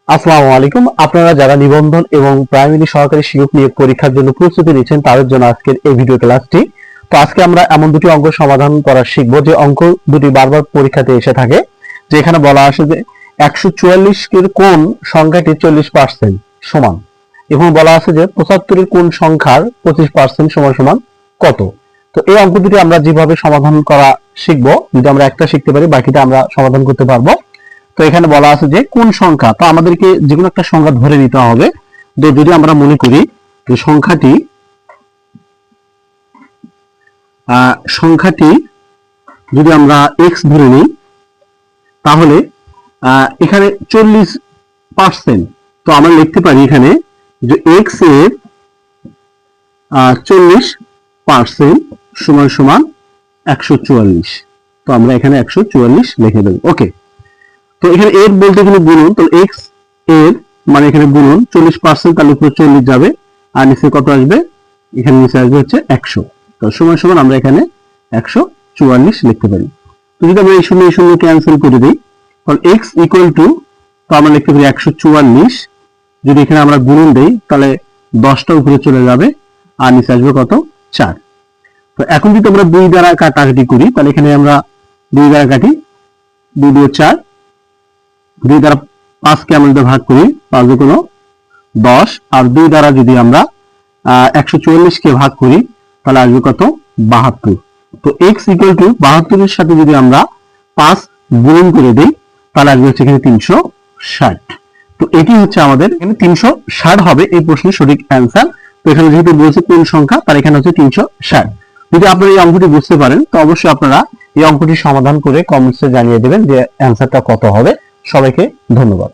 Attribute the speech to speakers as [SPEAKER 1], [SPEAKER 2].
[SPEAKER 1] আসসালামু আলাইকুম। আপনারা যারা নিবন্ধন এবং প্রাইমারি সহকারী শিক্ষক নিয়োগ পরীক্ষার জন্য প্রস্তুতি নিচ্ছেন তাদের জন্য আজকের এই ভিডিও ক্লাসটি। তো আজকে আমরা এমন দুটি অঙ্ক সমাধান করা শিখব যে অঙ্ক দুটি বারবার পরীক্ষাতে এসে থাকে, যে এখানে বলা আসে যে 144 এর কোন সংখ্যাটি 40% সমান, এবং বলা আছে যে 75 এর কোন সংখ্যার 25% সমান সমান কত। তো এই অঙ্ক দুটি আমরা যেভাবে সমাধান করা শিখবো, যদি আমরা একটা শিখতে পারি বাকিটা আমরা সমাধান করতে পারবো। তো এখানে বলা আছে যে কোন সংখ্যা, তো আমাদেরকে যে কোনো একটা সংখ্যা ধরে নিতে হবে। তো যদি আমরা মনে করি যে সংখ্যাটি যদি আমরা x ধরে নিই, তাহলে এখানে 40%, তো আমরা লিখতে পারি এখানে যে x এর 40% সমান সমান 144। তো আমরা এখানে 144 লিখে দেব। ওকে, তো এখানে এর বলতে এখানে গুণন, তো x এর মানে এখানে গুণন 40%, তার উপরে 40 যাবে, আর নিচে কত আসবে, এখানে নিচে আসবে হচ্ছে 100। তো সমান সমান আমরা এখানে 144 লিখতে পারি। তো যদি আমরা এই শূন্য ক্যান্সেল করে দিই, তাহলে x ইকুয়াল টু, তো আমরা লিখতে পারি 144। যদি এখানে আমরা গুণন দেই তাহলে 10টা উপরে চলে যাবে, আর নিচে আসবে কত, 4। তো এখন যদি আমরা 2 দ্বারা কাটাকাটি করি, তাহলে এখানে আমরা 2 দ্বারা কাটি, 2 2 4, 2 দ্বারা 5 কে আমরা ভাগ করি, 5 দুগুণ 10, আর 2 দ্বারা যদি আমরা 144 কে ভাগ করি তাহলে আসবে কত, 72। তো x ইকুয়াল টু 72 এর সাথে যদি আমরা 5 গুণন করে দেই তাহলে আসবে হচ্ছে এখানে 360। তো এটি হচ্ছে আমাদের এখানে 360 হবে এই প্রশ্নের সঠিক অ্যান্সার। তো এখানে যেহেতু বলছে কোন সংখ্যা, তার এখানে হচ্ছে 360। যদি আপনারা এই অঙ্কটি বুঝতে পারেন তো অবশ্যই আপনারা এই অঙ্কটি সমাধান করে কমেন্টসে জানিয়ে দেবেন যে অ্যান্সারটা কত হবে। সবাইকে ধন্যবাদ।